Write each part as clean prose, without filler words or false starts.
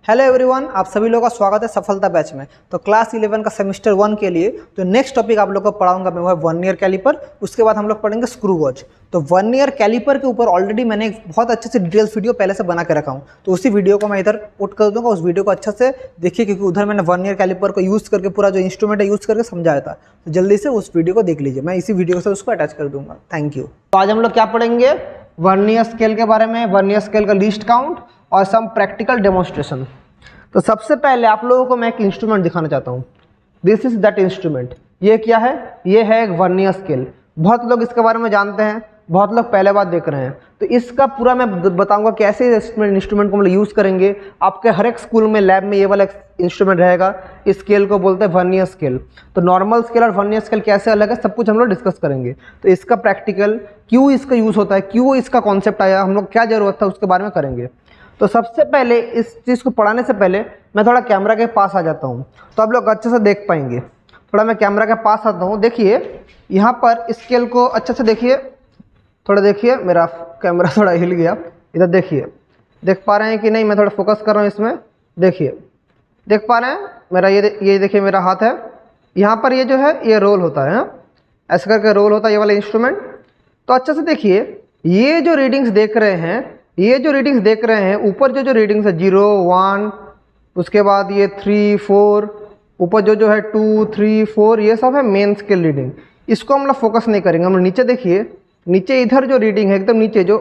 Hello everyone, आप सभी लोगों का स्वागत है सफलता बैच में। तो क्लास 11 का सेमेस्टर 1 के लिए तो नेक्स्ट टॉपिक आप लोगों को पढ़ाऊंगा मैं, वो है वर्नियर कैलिपर। उसके बाद हम लोग पढ़ेंगे स्क्रू गॉज। तो वर्नियर कैलिपर के ऊपर ऑलरेडी मैंने एक बहुत अच्छे से डिटेल्स वीडियो पहले से बना के रखा हूँ, तो उसी वीडियो को मैं इधर पुट कर दूंगा। उस वीडियो को अच्छे से देखिए, क्योंकि उधर मैंने वर्नियर कैलिपर को यूज़ करके पूरा जो इंस्ट्रूमेंट है यूज़ करके समझाया था। तो जल्दी से उस वीडियो को देख लीजिए, मैं इसी वीडियो से उसको अटैच कर दूंगा। Thank you. तो आज हम लोग क्या पढ़ेंगे? वर्नियर स्केल के बारे में, वर्नियर स्केल का लीस्ट काउंट और सम प्रैक्टिकल डेमोन्स्ट्रेशन। तो सबसे पहले आप लोगों को मैं एक इंस्ट्रूमेंट दिखाना चाहता हूँ। This is that instrument. ये क्या है? ये है एक वर्नियर स्केल। बहुत लोग इसके बारे में जानते हैं, बहुत लोग पहले बार देख रहे हैं। तो इसका पूरा मैं बताऊंगा कैसे इंस्ट्रूमेंट को हम लोग यूज़ करेंगे। आपके हर एक स्कूल में लैब में ये वाला इंस्ट्रूमेंट रहेगा। इस स्केल को बोलते हैं वर्नियर स्केल। तो नॉर्मल स्केल और वर्नियर स्केल कैसे अलग है, सब कुछ हम लोग डिस्कस करेंगे। तो इसका प्रैक्टिकल, क्यों इसका यूज़ होता है, क्यों इसका कॉन्सेप्ट आया, हम लोग क्या ज़रूरत था, उसके बारे में करेंगे। तो सबसे पहले इस चीज़ को पढ़ाने से पहले मैं थोड़ा कैमरा के पास आ जाता हूँ, तो आप लोग अच्छे से देख पाएंगे। थोड़ा मैं कैमरा के पास आता हूँ। देखिए यहाँ पर स्केल को अच्छे से देखिए, थोड़ा देखिए। मेरा कैमरा थोड़ा हिल गया, इधर देखिए। देख पा रहे हैं कि नहीं? मैं थोड़ा फोकस कर रहा हूँ इसमें। देखिए, देख पा रहे हैं मेरा? ये देखिए मेरा हाथ है। यहाँ पर ये जो है ये रोल होता है, ऐसे करके रोल होता है ये वाला इंस्ट्रूमेंट। तो अच्छे से देखिए, ये जो रीडिंग्स देख रहे हैं, ये जो रीडिंग्स देख रहे हैं, ऊपर जो रीडिंग्स है 0, 1, उसके बाद ये 3, 4, ऊपर जो है 2, 3, 4, ये सब है मेन स्केल रीडिंग। इसको हम लोग फोकस नहीं करेंगे। हम लोग नीचे देखिए, नीचे इधर जो रीडिंग है एकदम नीचे, जो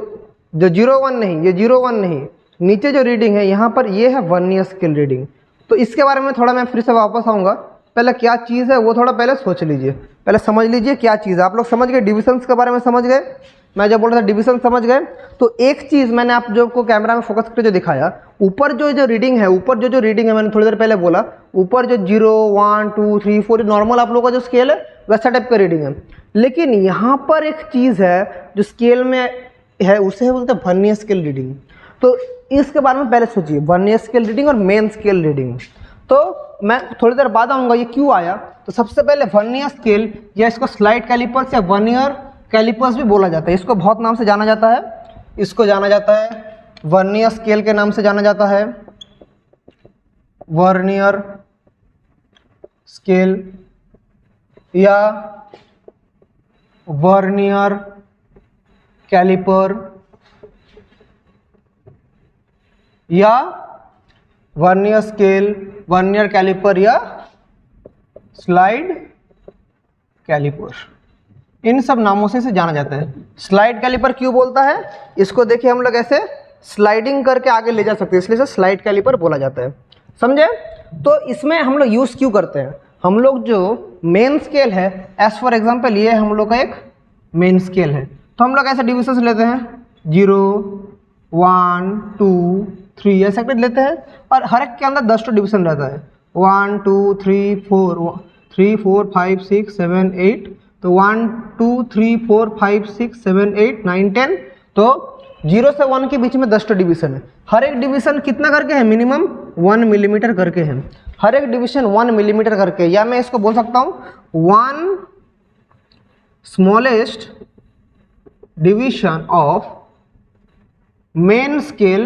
0, 1 नहीं, ये 0, 1 नहीं, नीचे जो रीडिंग है यहाँ पर, ये है वर्नियर स्केल रीडिंग। तो इसके बारे में थोड़ा मैं फिर से वापस आऊँगा। पहले क्या चीज़ है वो थोड़ा पहले सोच लीजिए, पहले समझ लीजिए क्या चीज़ है। आप लोग समझ गए? डिविजन्स के बारे में समझ गए? मैं जब बोल रहा था डिवीजन समझ गए, तो एक चीज़ मैंने आप जो को कैमरा में फोकस करके जो दिखाया, ऊपर जो रीडिंग है, ऊपर जो रीडिंग है, मैंने थोड़ी देर पहले बोला, ऊपर जो 0, 1, 2, 3, 4 नॉर्मल आप लोगों का जो स्केल है वैसा टाइप का रीडिंग है। लेकिन यहाँ पर एक चीज़ है जो स्केल में है, उसे बोलते हैं वर्नियर स्केल रीडिंग। तो इसके बारे में पहले सोचिए, वर्नियर स्केल रीडिंग और मेन स्केल रीडिंग। तो मैं थोड़ी देर बाद आऊँगा ये क्यों आया। तो सबसे पहले वर्नियर स्केल, या इसको स्लाइड कैलिपर्स या वर्नियर कैलिपर्स भी बोला जाता है। इसको बहुत नाम से जाना जाता है। इसको जाना जाता है वर्नियर स्केल के नाम से जाना जाता है, वर्नियर स्केल या वर्नियर कैलिपर या वर्नियर स्केल, वर्नियर कैलिपर या स्लाइड कैलिपर, इन सब नामों से इसे जाना जाता है। स्लाइड कैलिपर क्यों बोलता है? इसको देखिए, हम लोग ऐसे स्लाइडिंग करके आगे ले जा सकते हैं, इसलिए इसे स्लाइड कैलिपर बोला जाता है। समझे? तो इसमें हम लोग यूज़ क्यों करते हैं? हम लोग जो मेन स्केल है, एज फॉर एग्जांपल ये हम लोग का एक मेन स्केल है, तो हम लोग ऐसे डिविजन्स लेते हैं 0, 1, 2, 3 ऐसे करके लेते हैं, और हर एक के अंदर 10 डिवीजन रहता है। 1, 2, 3, 4, 3, 4, 5, 6, 7, 8। तो 1, 2, 3, 4, 5, 6, 7, 8, 9, 10। तो 0 से 1 के बीच में 10 डिवीजन है। हर एक डिवीजन कितना करके है? मिनिमम 1 मिलीमीटर करके है। हर एक डिवीजन 1 मिलीमीटर करके, या मैं इसको बोल सकता हूँ 1 smallest division of main scale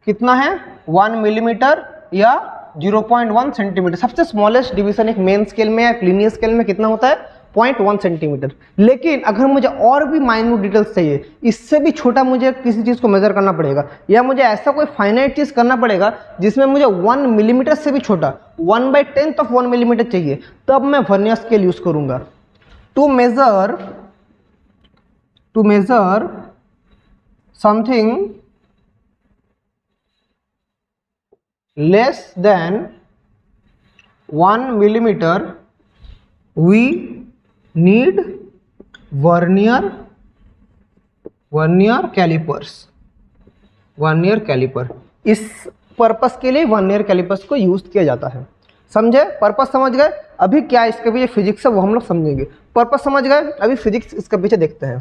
कितना है? 1 मिलीमीटर या 0.1 सेंटीमीटर। सबसे स्मॉलेस्ट डिवीजन एक मेन स्केल में या लीनियर स्केल में कितना होता है? 0.1 सेंटीमीटर। लेकिन अगर मुझे और भी माइन्यूट डिटेल्स चाहिए, इससे भी छोटा मुझे किसी चीज़ को मेजर करना पड़ेगा, या मुझे ऐसा कोई फाइनाइट चीज़ करना पड़ेगा जिसमें मुझे 1 मिलीमीटर से भी छोटा, 1/10 ऑफ 1 मिलीमीटर चाहिए, तब मैं वर्नियर स्केल यूज करूंगा। To measure something less than 1 millimetre we need vernier calliper. इस पर्पस के लिए वर्नियर कैलिपर्स को यूज किया जाता है। समझे? पर्पस समझ गए? अभी क्या इसके पीछे फिजिक्स है वो हम लोग समझेंगे। पर्पस समझ गए? अभी फिजिक्स इसके पीछे देखते हैं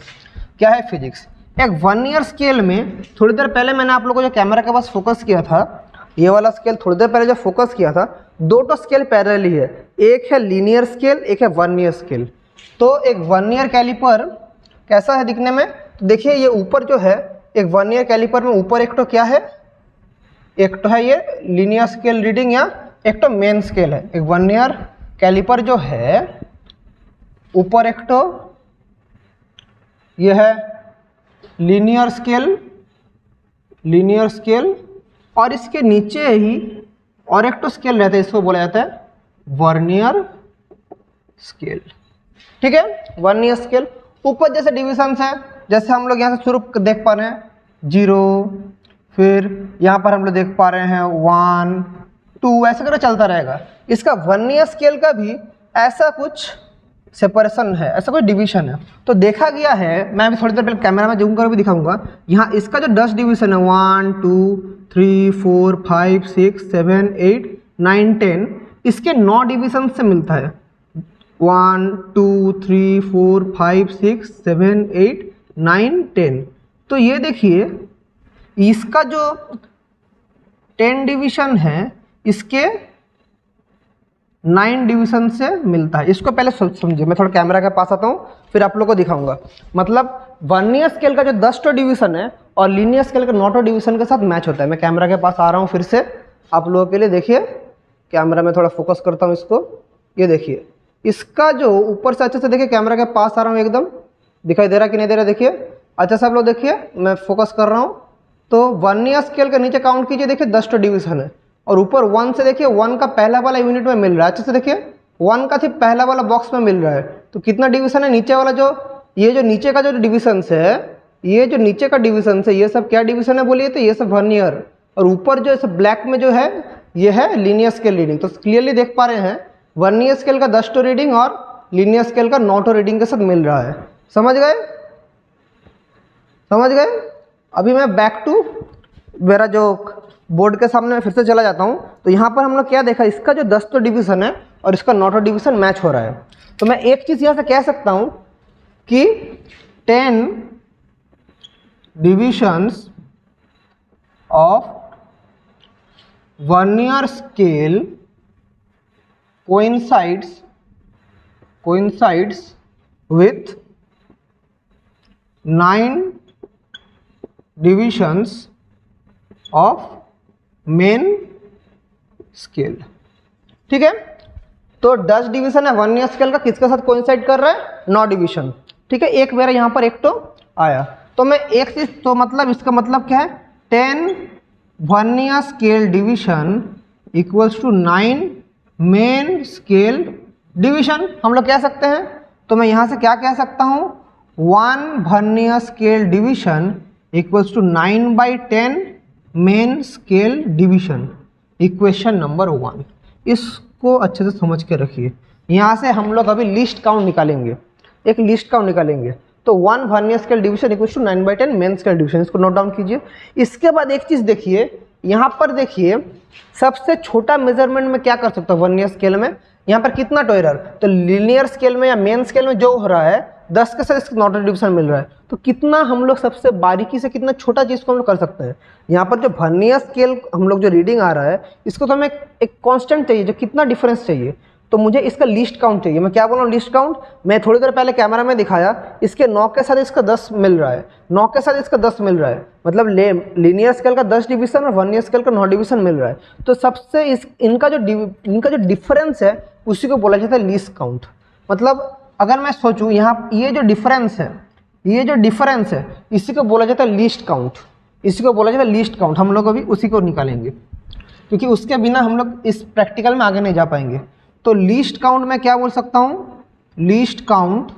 क्या है फिजिक्स। एक वर्नियर स्केल में थोड़ी देर पहले मैंने आप लोगों को जो कैमरा के पास फोकस किया था, ये वाला स्केल थोड़ी देर पहले जो फोकस किया था, 2 स्केल पैरेलल ही है। एक है लीनियर स्केल, एक है वर्नियर स्केल। तो एक वर्नियर कैलिपर कैसा है दिखने में? तो देखिए ये ऊपर जो है एक वर्नियर कैलिपर में ऊपर एक तो क्या है, एक तो है ये लीनियर स्केल रीडिंग या एक तो मेन स्केल है। एक वर्नियर कैलिपर जो है ऊपर एक तो ये है लीनियर स्केल और इसके नीचे ही और एक तो स्केल रहता है, इसको बोला जाता है वर्नियर स्केल। ठीक है, वर्नियर स्केल ऊपर जैसे डिविजन्स है, जैसे हम लोग यहाँ से शुरू देख पा रहे हैं 0, फिर यहाँ पर हम लोग देख पा रहे हैं 1, 2, ऐसे करके चलता रहेगा। इसका वर्नियर स्केल का भी ऐसा कुछ सेपरेशन है, ऐसा कोई डिवीजन है। तो देखा गया है, मैं अभी थोड़ी देर पहले कैमरा में जूम कर भी दिखाऊंगा, यहाँ इसका जो 10 डिवीजन है 1, 2, 3, 4, 5, 6, 7, 8, 9, 10, इसके 9 डिवीजन से मिलता है। 1, 2, 3, 4, 5, 6, 7, 8, 9, 10। तो ये देखिए इसका जो 10 डिवीजन है इसके 9 डिवीजन से मिलता है। इसको पहले समझिए, मैं थोड़ा कैमरा के पास आता हूँ फिर आप लोगों को दिखाऊंगा। मतलब वर्नियर स्केल का जो 10 डिवीजन है और लीनियर स्केल का 9 डिवीजन के साथ मैच होता है। मैं कैमरा के पास आ रहा हूँ फिर से आप लोगों के लिए, देखिए कैमरा में थोड़ा फोकस करता हूँ इसको। ये देखिए इसका जो ऊपर से अच्छे से देखिए, कैमरा के पास आ रहा हूँ, एकदम दिखाई दे रहा कि नहीं दे रहा, देखिए अच्छा से आप लोग देखिए, मैं फोकस कर रहा हूँ। तो वर्नियर स्केल के नीचे काउंट कीजिए, देखिए 10 डिवीजन है और ऊपर 1 से देखिए 1 का पहला वाला यूनिट में मिल रहा है। अच्छे से देखिए 1 का सिर्फ पहला वाला बॉक्स में मिल रहा है। तो कितना डिवीजन है नीचे वाला, जो ये जो नीचे का जो डिवीजन है, ये जो नीचे का डिवीजन है, ये सब क्या डिवीजन है बोलिए, तो ये सब वर्नियर। और ऊपर जो सब ब्लैक में जो है ये है लीनियर स्केल रीडिंग। तो क्लियरली देख पा रहे हैं वर्नियर स्केल का 10 रीडिंग और लीनियर स्केल का 9 रीडिंग के साथ मिल रहा है। समझ गए? अभी मैं बैक टू मेरा जो बोर्ड के सामने फिर से चला जाता हूँ। तो यहाँ पर हम लोग क्या देखा, इसका जो 10 डिवीजन है और इसका 9 डिवीजन मैच हो रहा है। तो मैं एक चीज़ यहाँ से कह सकता हूँ कि 10 divisions of vernier scale coincides with 9 divisions of main scale. ठीक है, तो 10 डिवीजन है वर्नियर स्केल का, किसके साथ कोइंसाइड कर रहा है, 9 डिवीजन। ठीक है, एक मेरा यहाँ पर एक तो आया। तो मैं एक चीज, तो मतलब इसका मतलब क्या है, 10 vernier scale division equals to 9 main scale division हम लोग कह सकते हैं। तो मैं यहाँ से क्या कह सकता हूँ, 1 vernier scale division equals to 9/10 main scale division. Equation number 1, इसको अच्छे से समझ के रखिए। यहाँ से हम लोग अभी लिस्ट काउंट निकालेंगे, एक लिस्ट काउंट निकालेंगे। तो 1 vernier scale division equals to 9/10 main scale division, इसको नोट डाउन कीजिए। इसके बाद एक चीज़ देखिए, यहाँ पर देखिए सबसे छोटा मेजरमेंट में क्या कर सकता हूँ वर्नियर स्केल में, यहाँ पर कितना टॉयरर, तो लीनियर स्केल में या मेन स्केल में जो हो रहा है 10 के साथ इसका 9 डिवीजन मिल रहा है। तो कितना हम लोग सबसे बारीकी से कितना छोटा चीज़ को हम लोग कर सकते हैं। यहाँ पर जो वर्नियर स्केल हम लोग जो रीडिंग आ रहा है इसको तो हमें एक कांस्टेंट चाहिए, जो कितना डिफरेंस चाहिए। तो मुझे इसका लिस्ट काउंट चाहिए। मैं क्या बोल रहा हूँ, लिस्ट काउंट। मैं थोड़ी देर पहले कैमरा में दिखाया, इसके 9 के साथ इसका 10 मिल रहा है, 9 के साथ इसका 10 मिल रहा है, मतलब लीनियर स्केल का 10 डिवीजन और वर्नियर स्केल का 9 डिवीजन मिल रहा है। तो सबसे इनका जो डिफरेंस है उसी को बोला जाता है लीस्ट काउंट। मतलब अगर मैं सोचूं यहाँ ये जो डिफरेंस है इसी को बोला जाता है लीस्ट काउंट, इसी को बोला जाता है लीस्ट काउंट। हम लोग अभी उसी को निकालेंगे क्योंकि उसके बिना हम लोग इस प्रैक्टिकल में आगे नहीं जा पाएंगे। तो लीस्ट काउंट में क्या बोल सकता हूँ, लीस्ट काउंट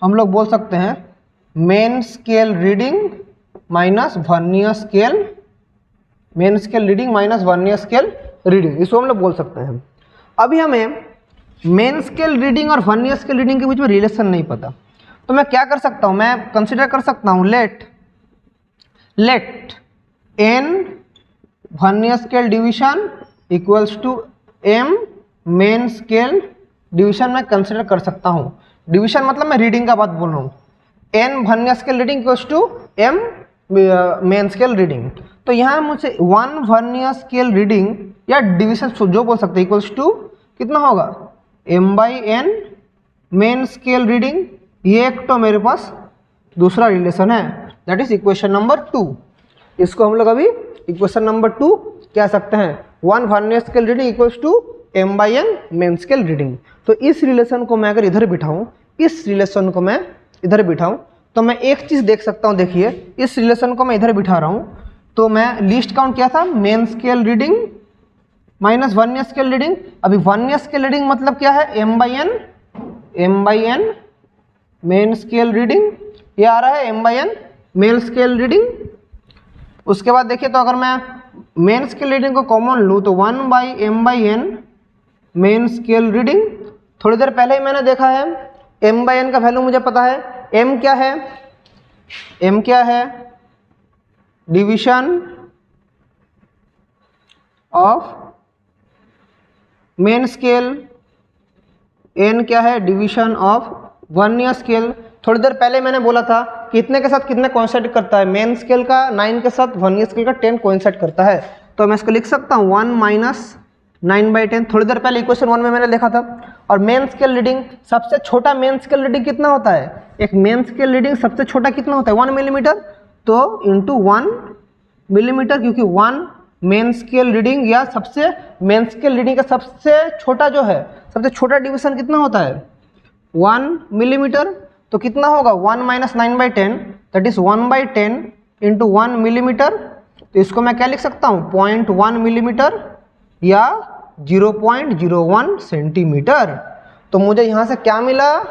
हम लोग बोल सकते हैं main scale reading minus vernier scale, main scale reading minus vernier scale reading, इसको हम लोग बोल सकते हैं। अभी हमें मेन स्केल रीडिंग और वर्नियर स्केल रीडिंग के बीच में रिलेशन नहीं पता, तो मैं क्या कर सकता हूँ, मैं कंसिडर कर सकता हूँ let n vernier scale division equals to m main scale division मैं कंसिडर कर सकता हूँ। डिवीजन मतलब मैं रीडिंग का बात बोल रहा हूँ। n vernier scale reading equals to m main scale reading. तो यहाँ मुझे 1 वर्नियर स्केल रीडिंग या डिवीजन जो बोल सकते हैं इक्वल्स टू कितना होगा, m/n मेन स्केल रीडिंग। ये एक तो मेरे पास दूसरा रिलेशन है, दैट इज इक्वेशन नंबर 2। इसको हम लोग अभी इक्वेशन नंबर 2 कह सकते हैं, 1 vernier scale reading equals to m/n main scale reading. तो इस रिलेशन को मैं अगर इधर बिठाऊं, इस रिलेशन को मैं इधर बिठाऊं, तो मैं एक चीज़ देख सकता हूं। देखिए इस रिलेशन को मैं इधर बिठा रहा हूं, तो मैं लीस्ट काउंट क्या था, main scale reading minus vernier scale reading. अभी वर्नियर स्केल रीडिंग मतलब क्या है, m/n मेन स्केल रीडिंग, ये आ रहा है m/n मेन स्केल रीडिंग। उसके बाद देखिए, तो अगर मैं मेन स्केल रीडिंग को कॉमन लूँ तो 1/m/n मेन स्केल रीडिंग। थोड़ी देर पहले ही मैंने देखा है m/n का वैल्यू मुझे पता है, m क्या है, m क्या है, division of main scale, n क्या है, डिवीजन ऑफ वर्नियर स्केल। थोड़ी देर पहले मैंने बोला था कितने के साथ कितने कोइंसाइड करता है, मेन स्केल का 9 के साथ वर्नियर स्केल का 10 कोइंसाइड करता है। तो मैं इसको लिख सकता हूँ 1 - 9/10। थोड़ी देर पहले इक्वेशन 1 में मैंने देखा था। और मेन स्केल रीडिंग, सबसे छोटा मेन स्केल रीडिंग कितना होता है, एक मेन स्केल रीडिंग सबसे छोटा कितना होता है, 1 मिलीमीटर। तो इंटू 1 मिलीमीटर, क्योंकि 1 मेन स्केल रीडिंग या सबसे मेन स्केल रीडिंग का सबसे छोटा जो है, सबसे छोटा डिवीजन कितना होता है, 1 मिलीमीटर। तो कितना होगा 1 - 9/10, दैट इज 1/10 इंटू 1 मिलीमीटर। तो इसको मैं क्या लिख सकता हूँ, 0.1 मिलीमीटर या 0.01 सेंटीमीटर। तो मुझे यहाँ से क्या मिला,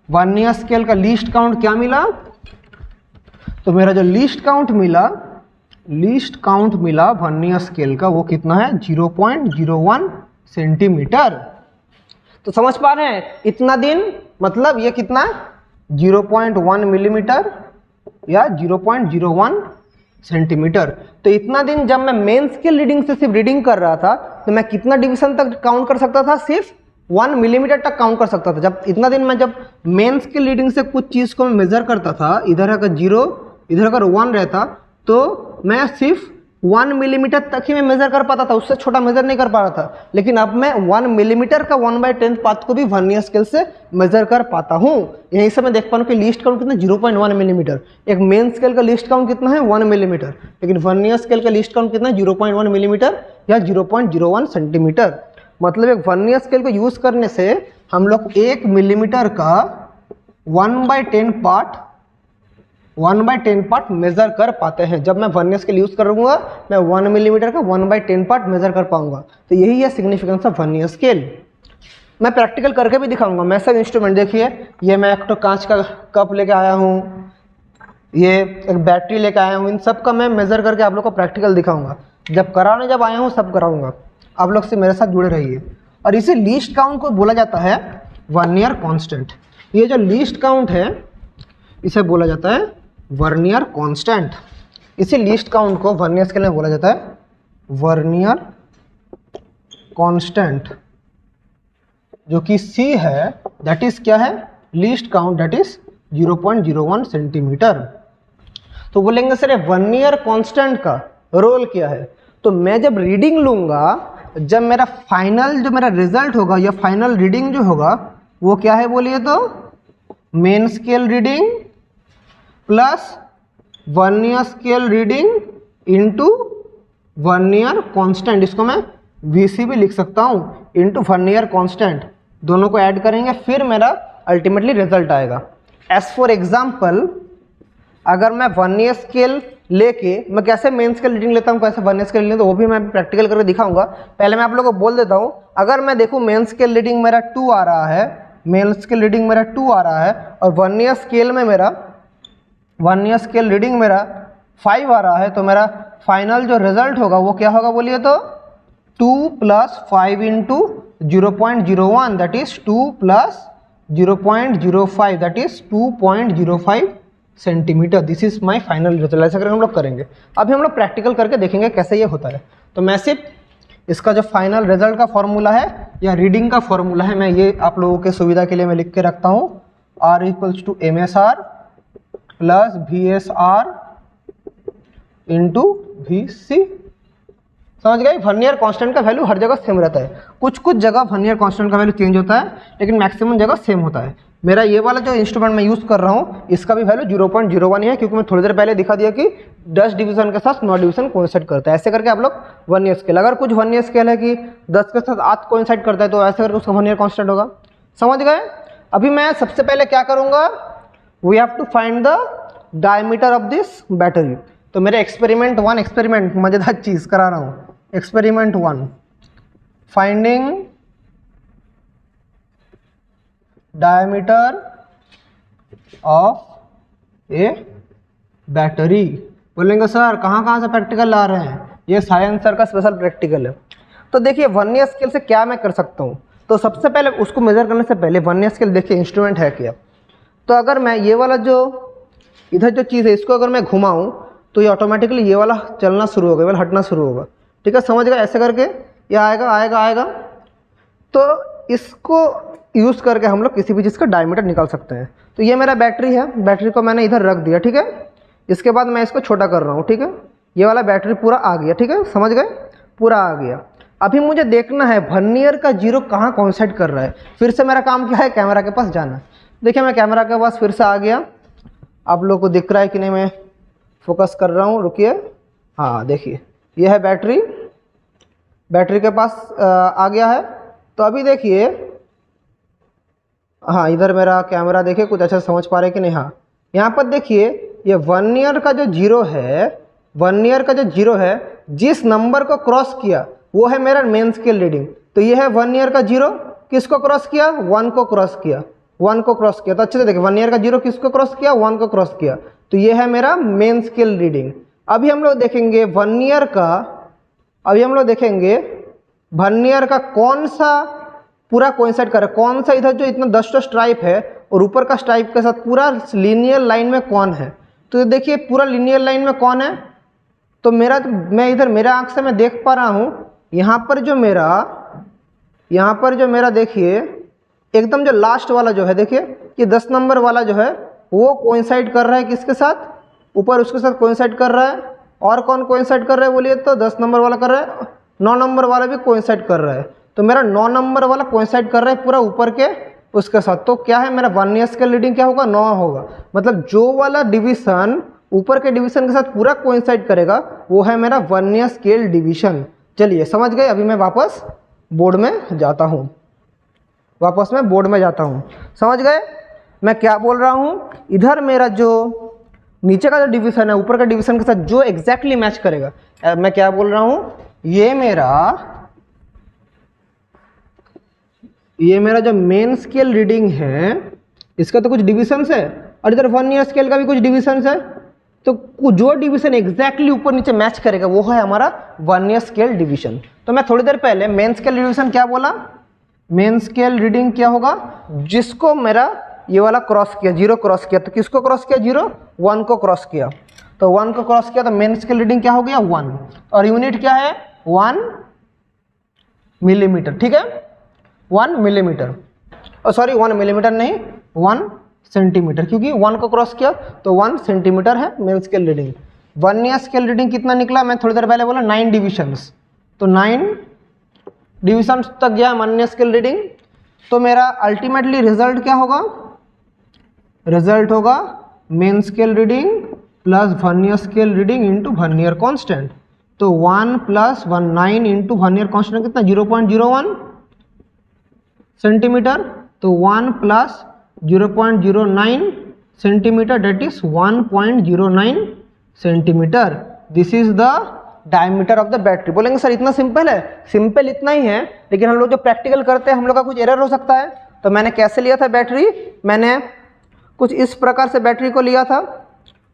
वर्नियर स्केल का लीस्ट काउंट क्या मिला। तो मेरा जो लीस्ट काउंट मिला वर्नियर स्केल का, वो कितना है, 0.01 सेंटीमीटर। तो समझ पा रहे हैं, इतना दिन मतलब ये कितना, 0.1 मिलीमीटर या 0.01 सेंटीमीटर। तो इतना दिन जब मैं मेन स्केल रीडिंग से सिर्फ रीडिंग कर रहा था, तो मैं कितना डिवीजन तक काउंट कर सकता था, सिर्फ 1 मिलीमीटर तक काउंट कर सकता था। जब इतना दिन मैं जब मेन स्केल रीडिंग से कुछ चीज़ को मैं मेजर करता था, इधर अगर 0 इधर अगर 1 रहता, तो मैं सिर्फ 1 मिलीमीटर तक ही मैं मेजर कर पाता था, उससे छोटा मेजर नहीं कर पा रहा था। लेकिन अब मैं 1 मिलीमीटर का 1/10 पाथ को भी वर्नियर स्केल से मेजर कर पाता हूँ। यहीं से मैं देख पा रहा हूँ कि लीस्ट काउंट कितना, 0.1 मिलीमीटर। एक मेन स्केल का लीस्ट काउंट कितना है, 1 मिलीमीटर, लेकिन वर्नियर स्केल का लीस्ट काउंट कितना है, 0.1 मिलीमीटर या 0.01 सेंटीमीटर। मतलब एक वर्नियर स्केल को यूज करने से हम लोग 1 मिलीमीटर का 1/10 पार्ट मेजर कर पाते हैं। जब मैं वर्नियर स्केल यूज करूंगा, मैं 1 मिलीमीटर का 1/10 पार्ट मेजर कर पाऊंगा। तो यही है सिग्निफिकेंस ऑफ वर्नियर स्केल। मैं प्रैक्टिकल करके भी दिखाऊंगा। मैं सब इंस्ट्रूमेंट देखिए, ये मैं एक तो कांच का कप लेके आया हूँ, ये एक बैटरी लेके आया हूँ, इन सब का मैं मेजर करके आप लोग को प्रैक्टिकल दिखाऊंगा। जब आया हूँ सब कराऊंगा, आप लोग से मेरे साथ जुड़े रहिए। और इसे लीस्ट काउंट को बोला जाता है वर्नियर कांस्टेंट। ये जो लीस्ट काउंट है इसे बोला जाता है वर्नियर कांस्टेंट। इसी लीस्ट काउंट को वर्नियर स्केल में बोला जाता है वर्नियर कांस्टेंट, जो कि C है, दैट इज क्या है, least count, that is 0.01 centimetre. तो बोलेंगे सर वर्नियर कांस्टेंट का रोल क्या है। तो मैं जब रीडिंग लूंगा, जब मेरा फाइनल जो मेरा रिजल्ट होगा या फाइनल रीडिंग जो होगा वो क्या है बोलिए तो, main scale reading plus vernier scale reading into vernier constant. इसको मैं VC भी लिख सकता हूँ, इनटू वर्नियर कांस्टेंट। दोनों को ऐड करेंगे फिर मेरा अल्टीमेटली रिजल्ट आएगा। एज फॉर एग्जाम्पल, अगर मैं वर्नियर स्केल लेके मैं कैसे मेन स्केल रीडिंग लेता हूँ, कैसे वर्नियर स्केल रीडिंग, तो वो भी मैं प्रैक्टिकल करके दिखाऊंगा। पहले मैं आप लोगों को बोल देता हूँ, अगर मैं देखूँ मेन स्केल रीडिंग मेरा 2 आ रहा है, मेन स्केल रीडिंग मेरा 2 आ रहा है, और वर्नियर स्केल में मेरा वर्नियर स्केल रीडिंग मेरा 5 आ रहा है, तो मेरा फाइनल जो रिजल्ट होगा वो क्या होगा बोलिए तो, 2 + 5 into 0.01, that is 2 + 0.05, that is 2.05 centimetre. This is my final result. ऐसा करके हम लोग करेंगे। अभी हम लोग प्रैक्टिकल करके देखेंगे कैसे ये होता है। तो मैं सिर्फ इसका जो फाइनल रिजल्ट का फॉर्मूला है या रीडिंग का फॉर्मूला है, मैं ये आप लोगों के सुविधा के लिए मैं लिख के रखता हूँ, R = MSR + VSR into VC। समझ गए। वर्नियर कांस्टेंट का वैल्यू हर जगह सेम रहता है, कुछ कुछ जगह वर्नियर कांस्टेंट का वैल्यू चेंज होता है, लेकिन मैक्सिमम जगह सेम होता है। मेरा ये वाला जो इंस्ट्रूमेंट मैं यूज़ कर रहा हूँ इसका भी वैल्यू 0.01 ही है, क्योंकि मैं थोड़ी देर पहले दिखा दिया कि 10 डिवीजन के साथ 9 डिवीजन कोइंसाइड करता है। ऐसे करके आप लोग वर्नियर स्केल, अगर कुछ वर्नियर स्केल है कि 10 के साथ 8 कोइंसाइड करता है तो ऐसे करके उसका वर्नियर कांस्टेंट होगा। समझ गए। अभी मैं सबसे पहले क्या करूँगा, we have to find the diameter of this battery. तो मेरे एक्सपेरिमेंट 1 एक्सपेरिमेंट मज़ेदार चीज़ करा रहा हूँ। Experiment 1 finding diameter of A battery. बोलेंगे सर कहाँ कहाँ से प्रैक्टिकल ला रहे हैं, ये साइंस सर का स्पेशल प्रैक्टिकल है। तो देखिए वर्नियर स्केल से क्या मैं कर सकता हूँ। तो सबसे पहले उसको मेजर करने से पहले वर्नियर स्केल देखिए इंस्ट्रूमेंट है क्या। तो अगर मैं ये वाला जो इधर जो चीज़ है इसको अगर मैं घुमाऊँ तो ये ऑटोमेटिकली ये वाला चलना शुरू होगा, ये वाला हटना शुरू होगा। ठीक है, समझ गए। ऐसे करके ये आएगा आएगा आएगा। तो इसको यूज़ करके हम लोग किसी भी चीज़ का डायमीटर निकाल सकते हैं। तो ये मेरा बैटरी है, बैटरी को मैंने इधर रख दिया। ठीक है, इसके बाद मैं इसको छोटा कर रहा हूँ। ठीक है, ये वाला बैटरी पूरा आ गया। ठीक है, समझ गए, पूरा आ गया। अभी मुझे देखना है वर्नियर का जीरो कहाँ कोइंसाइड कर रहा है। फिर से मेरा काम क्या है, कैमरा के पास जाना। देखिए मैं कैमरा के पास फिर से आ गया। आप लोग को दिख रहा है कि नहीं, मैं फोकस कर रहा हूँ, रुकिए। हाँ देखिए ये है बैटरी, बैटरी के पास आ गया है। तो अभी देखिए, हाँ इधर मेरा कैमरा देखिए कुछ अच्छा समझ पा रहे कि नहीं। हाँ यहाँ पर देखिए ये वर्नियर का जो जीरो है, वर्नियर का जो जीरो है जिस नंबर को क्रॉस किया वो है मेरा मेन स्केल रीडिंग। तो ये है वर्नियर का जीरो, किसको क्रॉस किया, 1 को क्रॉस किया, 1 को क्रॉस किया। तो अच्छे से देखिए वर्नियर का जीरो किसको क्रॉस किया, 1 को क्रॉस किया। तो ये है मेरा मेन स्केल रीडिंग। अभी हम लोग देखेंगे वर्नियर का, अभी हम लोग देखेंगे वर्नियर का कौन सा पूरा कोइंसाइड कर रहा है, कौन सा इधर जो इतना 10 स्ट्राइप है और ऊपर का स्ट्राइप के साथ पूरा लीनियर लाइन में कौन है। तो देखिए पूरा लीनियर लाइन में कौन है। तो मेरा मैं इधर मेरा आँख से मैं देख पा रहा हूँ यहाँ पर जो मेरा देखिए एकदम जो लास्ट वाला जो है, देखिए ये 10 नंबर वाला जो है वो कोइंसाइड कर रहा है किसके साथ, ऊपर उसके साथ कोइंसाइड कर रहा है। और कौन कोइंसाइड कर रहा है बोलिए, तो 10 नंबर वाला कर रहा है, 9 नंबर वाला भी कोइंसाइड कर रहा है। तो मेरा 9 नंबर वाला कोइंसाइड कर रहा है पूरा ऊपर के उसके साथ। तो क्या है मेरा वर्नियर स्केल रीडिंग क्या होगा, 9 होगा। मतलब जो वाला डिवीजन ऊपर के डिवीजन के साथ पूरा कोइंसाइड करेगा वो है मेरा वर्नियर स्केल डिवीजन। चलिए समझ गए। अभी मैं वापस बोर्ड में जाता हूँ, वापस मैं बोर्ड में जाता हूँ। समझ गए मैं क्या बोल रहा हूँ। इधर मेरा जो नीचे का जो डिवीजन है ऊपर का डिवीजन के साथ जो एग्जैक्टली मैच करेगा, मैं क्या बोल रहा हूँ, ये मेरा जो मेन स्केल रीडिंग है इसका तो कुछ डिविजन्स है और इधर वर्नियर स्केल का भी कुछ डिविजन्स है। तो जो डिवीजन एग्जैक्टली ऊपर नीचे मैच करेगा वो है हमारा वर्नियर स्केल डिवीजन। तो मैं थोड़ी देर पहले मेन स्केल डिवीजन क्या बोला, मेन स्केल रीडिंग क्या होगा, जिसको मेरा ये वाला क्रॉस किया, जीरो क्रॉस किया। तो किसको क्रॉस किया, जीरो, 1 को क्रॉस किया। तो 1 को क्रॉस किया तो मेन स्केल रीडिंग क्या हो गया, 1। और यूनिट क्या है, 1 मिलीमीटर। ठीक है, 1 मिलीमीटर, सॉरी 1 मिलीमीटर नहीं, 1 सेंटीमीटर, क्योंकि 1 को क्रॉस किया तो 1 सेंटीमीटर है main scale reading. Vernier scale reading कितना निकला, मैं थोड़ी देर पहले बोला 9 डिविजन्स। तो 9 डिविजन्स तक गया वर्नियर स्केल रीडिंग। तो मेरा अल्टीमेटली रिजल्ट क्या होगा, रिजल्ट होगा main scale reading plus vernier scale reading into vernier constant. तो 1 + 1 9 इंटू वर्नियर कांस्टेंट कितना, 0.01 सेंटीमीटर। तो 1 + 0.09 centimetre, that is 1.09 centimetre. This is the diameter of the battery. बोलेंगे sir इतना सिंपल है, सिंपल इतना ही है, लेकिन हम लोग जो प्रैक्टिकल करते हैं हम लोग का कुछ एरर हो सकता है। तो मैंने कैसे लिया था बैटरी, मैंने कुछ इस प्रकार से बैटरी को लिया था,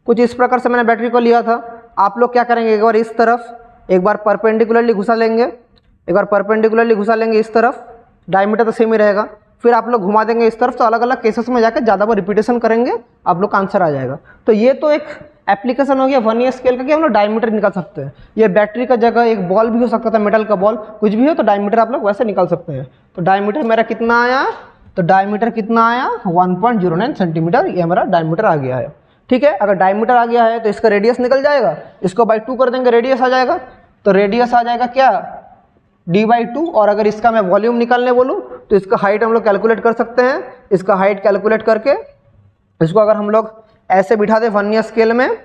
कुछ इस प्रकार से मैंने बैटरी को लिया था। आप लोग क्या करेंगे, एक बार इस तरफ, एक बार परपेंडिकुलरली घुसा लेंगे, एक बार परपेंडिकुलरली घुसा लेंगे इस तरफ, डायमीटर तो सेम ही रहेगा। फिर आप लोग घुमा देंगे इस तरफ, तो अलग अलग केसेस में जाकर ज़्यादा बार रिपीटेशन करेंगे, आप लोग का आंसर आ जाएगा। तो ये तो एक एप्लीकेशन हो गया वर्नियर स्केल का कि हम लोग डायमीटर निकाल सकते हैं। ये बैटरी का जगह एक बॉल भी हो सकता था, मेटल का बॉल, कुछ भी हो तो डायमीटर आप लोग वैसे निकाल सकते हैं। तो डायमीटर मेरा कितना आया, तो डायमीटर कितना आया, 1.09 सेंटीमीटर, ये हमारा डायमीटर आ गया है। ठीक है, अगर डायमीटर आ गया है तो इसका रेडियस निकल जाएगा, इसको बाई 2 कर देंगे, रेडियस आ जाएगा। तो रेडियस आ जाएगा क्या, d/2। और अगर इसका मैं वॉल्यूम निकालने बोलूँ तो इसका हाइट हम लोग कैलकुलेट कर सकते हैं। इसका हाइट कैलकुलेट करके इसको अगर हम लोग ऐसे बिठा दें वर्नियर स्केल में,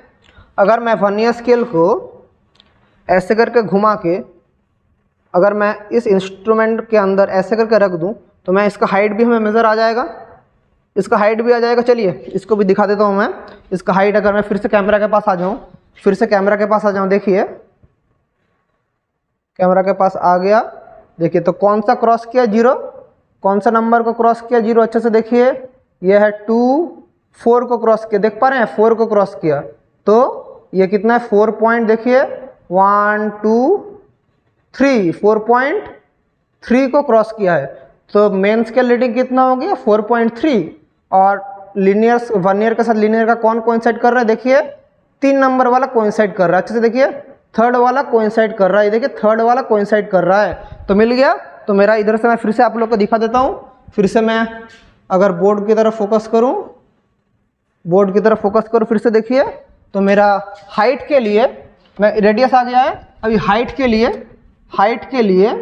अगर मैं वर्नियर स्केल को ऐसे करके घुमा के अगर मैं इस इंस्ट्रूमेंट के अंदर ऐसे करके रख दूं तो मैं इसका हाइट भी हमें मेज़र आ जाएगा, इसका हाइट भी आ जाएगा। चलिए इसको भी दिखा देता हूं मैं। इसका हाइट अगर मैं फिर से कैमरा के पास आ जाऊं, फिर से कैमरा के पास आ जाऊं, देखिए कैमरा के पास आ गया। देखिए तो कौन सा क्रॉस किया, 0। कौन सा नंबर को क्रॉस किया, 0। अच्छे से देखिए, यह है 2, 4 को क्रॉस किया, देख पा रहे हैं 4 को क्रॉस किया। तो ये कितना है, 4 पॉइंट, देखिए 1 2 3, 4.3 को क्रॉस किया है। तो मेन स्केल रीडिंग कितना हो गया, 4.3। और लीनियर वर्नियर के साथ लीनियर का कौन कोइंसाइड कर रहा है, देखिए 3 नंबर वाला कोइंसाइड कर रहा है। अच्छे से देखिए, थर्ड वाला कोइंसाइड कर रहा है, देखिए थर्ड वाला कोइंसाइड कर रहा है। तो मिल गया। तो मेरा इधर से मैं फिर से आप लोग को दिखा देता हूँ। फिर से मैं अगर बोर्ड की तरफ फोकस करूँ, बोर्ड की तरफ फोकस करूँ, फिर से देखिए तो मेरा हाइट के लिए मैं रेडियस आ गया है। अभी हाइट के लिए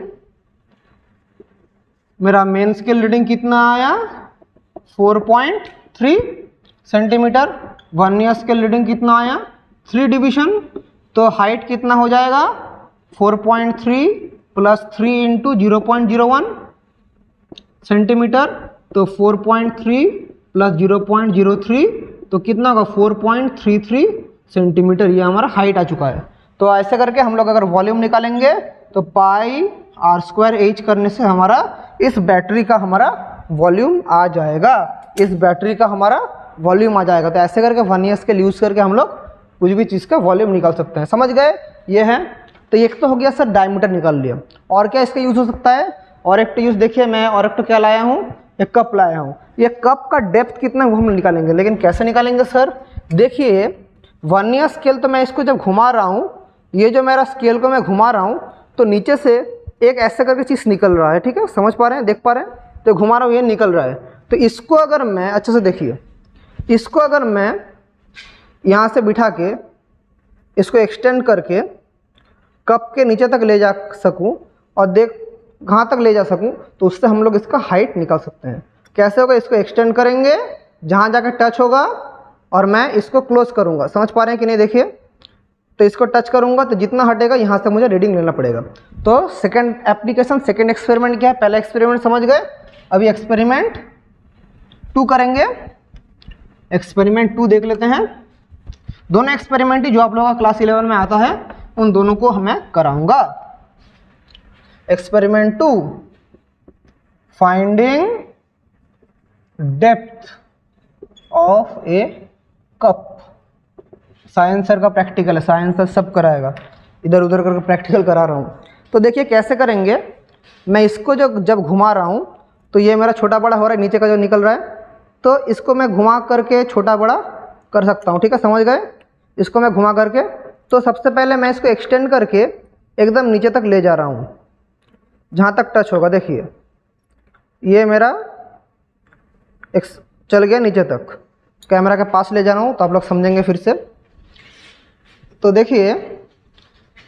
मेरा मेन स्केल रीडिंग कितना आया, 4.3 सेंटीमीटर। वर्नियर स्केल रीडिंग कितना आया, 3 डिवीजन। तो हाइट कितना हो जाएगा, 4.3 प्लस 3 इंटू 0.01 सेंटीमीटर। तो 4.3 प्लस 0.03 तो कितना होगा, 4.33 सेंटीमीटर। ये हमारा हाइट आ चुका है। तो ऐसे करके हम लोग अगर वॉल्यूम निकालेंगे तो πr² करने से हमारा इस बैटरी का हमारा वॉल्यूम आ जाएगा, इस बैटरी का हमारा वॉल्यूम आ जाएगा। तो ऐसे करके वर्नियर स्केल यूज़ करके हम लोग कुछ भी चीज़ का वॉल्यूम निकाल सकते हैं। समझ गए, ये है। तो एक तो हो गया सर डायमीटर निकाल लिया। और क्या इसका यूज़ हो सकता है, और एक तो यूज़ देखिए, मैं और एक तो क्या लाया हूँ, एक कप लाया हूँ। ये कप का डेप्थ कितना है वो हम निकालेंगे। लेकिन कैसे निकालेंगे सर, देखिए वर्नियर स्केल तो मैं इसको जब घुमा रहा हूँ, ये जो मेरा स्केल को मैं घुमा रहा हूँ तो नीचे से एक ऐसे करके चीज़ निकल रहा है, ठीक है, समझ पा रहे हैं, देख पा रहे हैं। तो घुमा रहा हूँ, ये निकल रहा है। तो इसको अगर मैं अच्छे से देखिए, इसको अगर मैं यहाँ से बिठा के इसको एक्सटेंड करके कप के नीचे तक ले जा सकूँ और देख कहाँ तक ले जा सकूँ, तो उससे हम लोग इसका हाइट निकाल सकते हैं। कैसे होगा, इसको एक्सटेंड करेंगे, जहाँ जाकर टच होगा और मैं इसको क्लोज करूँगा। समझ पा रहे हैं कि नहीं, देखिए तो इसको टच करूँगा तो जितना हटेगा यहाँ से मुझे रीडिंग लेना पड़ेगा। तो सेकंड एप्लीकेशन, सेकंड एक्सपेरिमेंट क्या है, पहला एक्सपेरिमेंट समझ गए। अभी एक्सपेरिमेंट 2 करेंगे। एक्सपेरिमेंट 2 देख लेते हैं। दोनों एक्सपेरिमेंट ही जो आप लोगों का क्लास 11 में आता है उन दोनों को मैं कराऊंगा। Experiment 2, finding depth of A cup. Science sir का प्रैक्टिकल है, साइंस सर सब कराएगा, इधर उधर करके प्रैक्टिकल करा रहा हूँ। तो देखिए कैसे करेंगे, मैं इसको जब घुमा रहा हूँ तो ये मेरा छोटा बड़ा हो रहा है, नीचे का जो निकल रहा है, तो इसको मैं घुमा करके छोटा बड़ा कर सकता हूँ, ठीक है, समझ गए। इसको मैं घुमा करके, तो सबसे पहले मैं इसको एक्सटेंड करके एकदम नीचे तक ले जा रहा हूँ, जहाँ तक टच होगा। देखिए ये मेरा चल गया नीचे तक। कैमरा के पास ले जा रहा हूँ तो आप लोग समझेंगे फिर से। तो देखिए,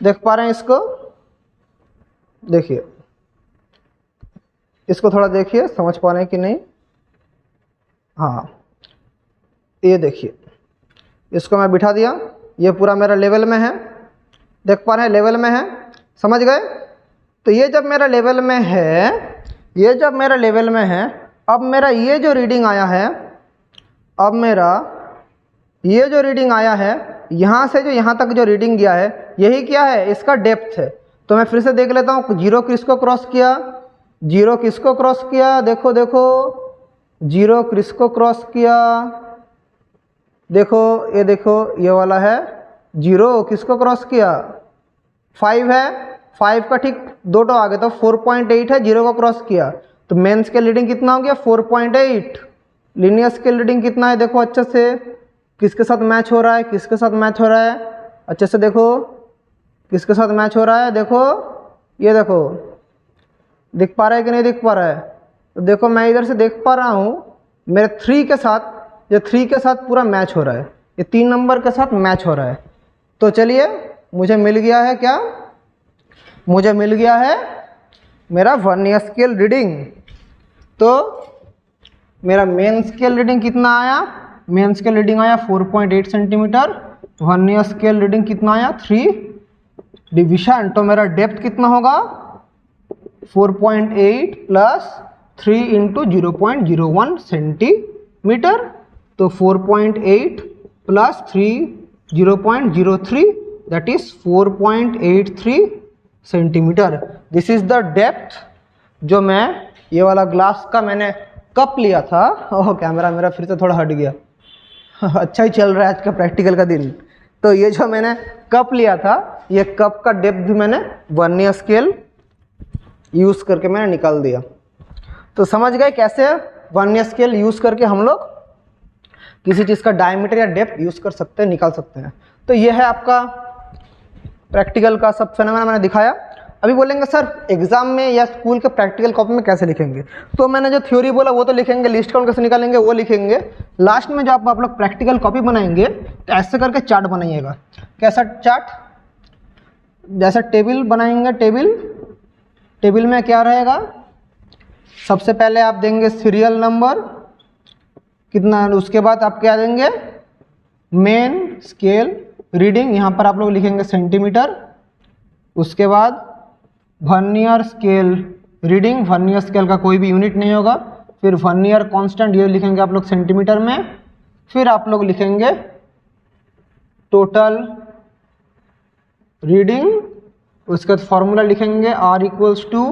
देख पा रहे हैं इसको, देखिए इसको थोड़ा देखिए, समझ पा रहे हैं कि नहीं। हाँ ये देखिए, इसको मैं बिठा दिया, ये पूरा मेरा लेवल में है, देख पा रहे हैं लेवल में है, समझ गए। तो ये जब मेरा लेवल में है, ये जब मेरा लेवल में है, अब मेरा ये जो रीडिंग आया है, अब मेरा ये जो रीडिंग आया है, यहाँ से जो यहाँ तक जो रीडिंग गया है, यही क्या है, इसका डेप्थ है। तो मैं फिर से देख लेता हूँ, 0 किसको क्रॉस किया, 0 किसको क्रॉस किया, देखो देखो 0 किसको क्रॉस किया, देखो ये देखो ये वाला है 0 किसको क्रॉस किया, 5 है, 5 का ठीक 2 तो आगे, तो 4.8 है, 0 को क्रॉस किया। तो मेन स्केल रीडिंग कितना हो गया, 4.8। लीनियर स्केल रीडिंग कितना है, देखो अच्छे से किसके साथ मैच हो रहा है, किसके साथ मैच हो रहा है, अच्छे से देखो किसके साथ मैच हो रहा है। देखो ये देखो, दिख पा रहा है कि नहीं दिख पा रहा है। तो देखो मैं इधर से देख पा रहा हूँ, मेरे 3 के साथ, ये 3 के साथ पूरा मैच हो रहा है, ये 3 नंबर के साथ मैच हो रहा है। तो चलिए मुझे मिल गया है क्या, मुझे मिल गया है मेरा वर्नियर स्केल रीडिंग। तो मेरा मेन स्केल रीडिंग कितना आया, मेन स्केल रीडिंग आया 4.8 सेंटीमीटर, वर्नियर स्केल रीडिंग कितना आया 3 डिवीजन। तो मेरा डेप्थ कितना होगा 4.8 प्लस 3 इंटू 0.01 सेंटीमीटर। तो 4.8 plus 3 0.03 that is 4.83 centimetre. This is the depth जो मैं ये वाला ग्लास का मैंने कप लिया था। ओह कैमरा मेरा फिर से थोड़ा हट गया अच्छा ही चल रहा है आज का प्रैक्टिकल का दिन। तो ये जो मैंने कप लिया था, ये कप का डेप्थ भी मैंने वर्नियर स्केल यूज़ करके मैंने निकाल दिया। तो समझ गए कैसे वर्नियर स्केल यूज़ करके हम लोग किसी चीज़ का डायमीटर या डेप्थ यूज़ कर सकते हैं, निकाल सकते हैं। तो ये है आपका प्रैक्टिकल का सब फेनोमेना मैंने दिखाया। अभी बोलेंगे सर एग्जाम में या स्कूल के प्रैक्टिकल कॉपी में कैसे लिखेंगे? तो मैंने जो थ्योरी बोला वो तो लिखेंगे, लिस्ट काउंट कैसे निकालेंगे वो लिखेंगे। लास्ट में जो आप लोग प्रैक्टिकल कॉपी बनाएंगे तो ऐसे करके चार्ट बनाइएगा। कैसा चार्ट? जैसा टेबल बनाएंगे, टेबल में क्या रहेगा, सबसे पहले आप देंगे सीरियल नंबर कितना, उसके बाद आप क्या देंगे मेन स्केल रीडिंग, यहाँ पर आप लोग लिखेंगे सेंटीमीटर। उसके बाद vernier scale reading, vernier scale का कोई भी यूनिट नहीं होगा। फिर वर्नियर कांस्टेंट ये लिखेंगे आप लोग सेंटीमीटर में। फिर आप लोग लिखेंगे टोटल रीडिंग, उसके बाद फॉर्मूला लिखेंगे R equals to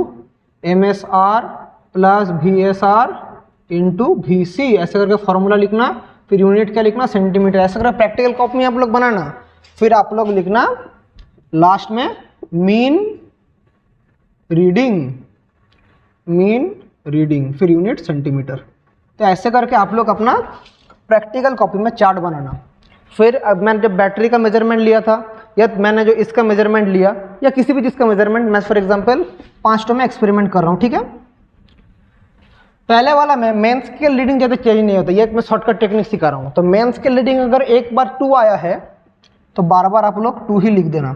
MSR plus VSR into VC, ऐसे करके फॉर्मूला लिखना। फिर यूनिट क्या लिखना सेंटीमीटर, ऐसे करके प्रैक्टिकल कॉपी में आप लोग बनाना। फिर आप लोग लिखना लास्ट में मीन रीडिंग, फिर यूनिट सेंटीमीटर। तो ऐसे करके आप लोग अपना प्रैक्टिकल कॉपी में चार्ट बनाना। फिर अब मैंने जब बैटरी का मेजरमेंट लिया था या मैंने जो इसका मेजरमेंट लिया या किसी भी चीज़ का मेजरमेंट, मैं फॉर एग्जांपल 5 में एक्सपेरिमेंट कर रहा हूँ, ठीक है। पहले वाला में मेन स्केल रीडिंग ज़्यादा चेंज नहीं होता, ये मैं शॉर्टकट टेक्निक सिखा रहा हूँ। तो मेन स्केल रीडिंग अगर एक बार 2 आया है तो बार बार आप लोग 2 ही लिख देना।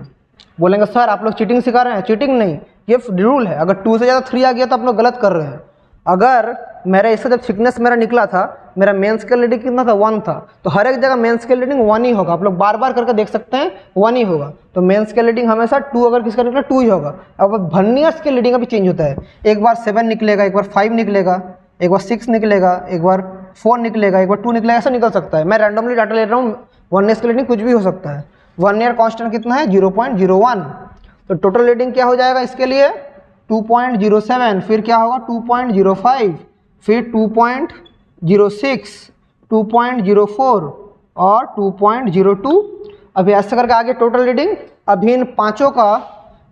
बोलेंगे सर आप लोग चीटिंग सिखा रहे हैं, चीटिंग नहीं, ये रूल है। अगर 2 से ज़्यादा 3 आ गया तो आप लोग गलत कर रहे हैं। अगर मेरा इससे जब थिकनेस मेरा निकला था, मेरा मेन स्केल रीडिंग कितना था 1 था, तो हर एक जगह मेन स्केल रीडिंग 1 ही होगा। आप लोग बार बार करके देख सकते हैं 1 ही होगा। तो मेन स्केल रीडिंग हमेशा 2 अगर किसका निकला 2 ही होगा। अब वर्नियर स्केल रीडिंग अभी चेंज होता है, एक बार 7 निकलेगा, एक बार 5 निकलेगा, एक बार 6 निकलेगा, एक बार 4 निकलेगा, एक बार 2 निकलेगा, ऐसा निकल सकता है। मैं रैंडमली डाटा ले रहा हूँ, वर्नियर स्केल रीडिंग कुछ भी हो सकता है। वर्नियर कांस्टेंट कितना है 0.01। तो टोटल रीडिंग क्या हो जाएगा इसके लिए 2.07, फिर क्या होगा 2.05, फिर 2.06, 2.04 और 2.02। अभी ऐसे करके आगे टोटल रीडिंग, अभी इन पाँचों का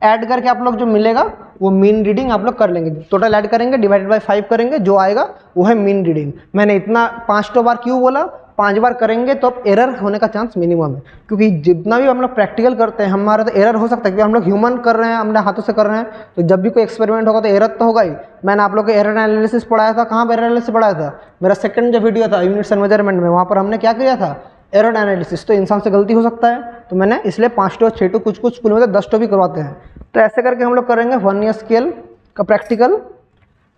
ऐड करके आप लोग जो मिलेगा वो मीन रीडिंग आप लोग कर लेंगे। टोटल ऐड करेंगे डिवाइडेड बाय 5 करेंगे, जो आएगा वो है मीन रीडिंग। मैंने इतना 5 बार क्यों बोला, 5 बार करेंगे तो अब एरर होने का चांस मिनिमम है, क्योंकि जितना भी हम लोग प्रैक्टिकल करते हैं हमारा तो एरर हो सकता है, क्योंकि हम लोग ह्यूमन कर रहे हैं, अपने हाथों से कर रहे हैं। तो जब भी कोई एक्सपेरिमेंट होगा तो एरर तो होगा ही। मैंने आप लोग को एरर एनालिसिस पढ़ाया था, कहाँ पर एरर एनालिसिस पढ़ाया था, मेरा सेकंड जो वीडियो था यूनिट्स एंड मेजरमेंट में, वहाँ पर हमने क्या किया था एरर एनालिसिस। तो इंसान से गलती हो सकता है, तो मैंने इसलिए 5 6 कुछ स्कूल में तो 10 भी करवाते हैं। तो ऐसे करके हम लोग करेंगे वर्नियर स्केल का प्रैक्टिकल।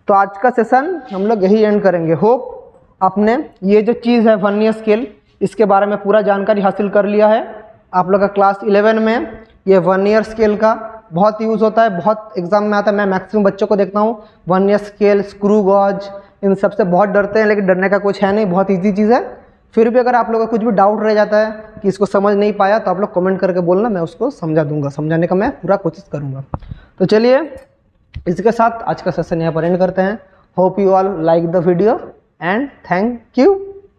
तो आज का सेशन हम लोग यही एंड करेंगे। होप आपने ये जो चीज़ है वर्नियर स्केल, इसके बारे में पूरा जानकारी हासिल कर लिया है। आप लोग का क्लास 11 में ये वर्नियर स्केल का बहुत यूज़ होता है, बहुत एग्जाम में आता है। मैं मैक्सिमम बच्चों को देखता हूँ वर्नियर स्केल, स्क्रू गॉज, इन सब से बहुत डरते हैं, लेकिन डरने का कुछ है नहीं, बहुत ईजी चीज़ है। फिर भी अगर आप लोगों का कुछ भी डाउट रह जाता है कि इसको समझ नहीं पाया, तो आप लोग कमेंट करके बोलना, मैं उसको समझा दूंगा, समझाने का मैं पूरा कोशिश करूँगा। तो चलिए इसके साथ आज का सेशन यहाँ पर एंड करते हैं। Hope you all like the video and thank you.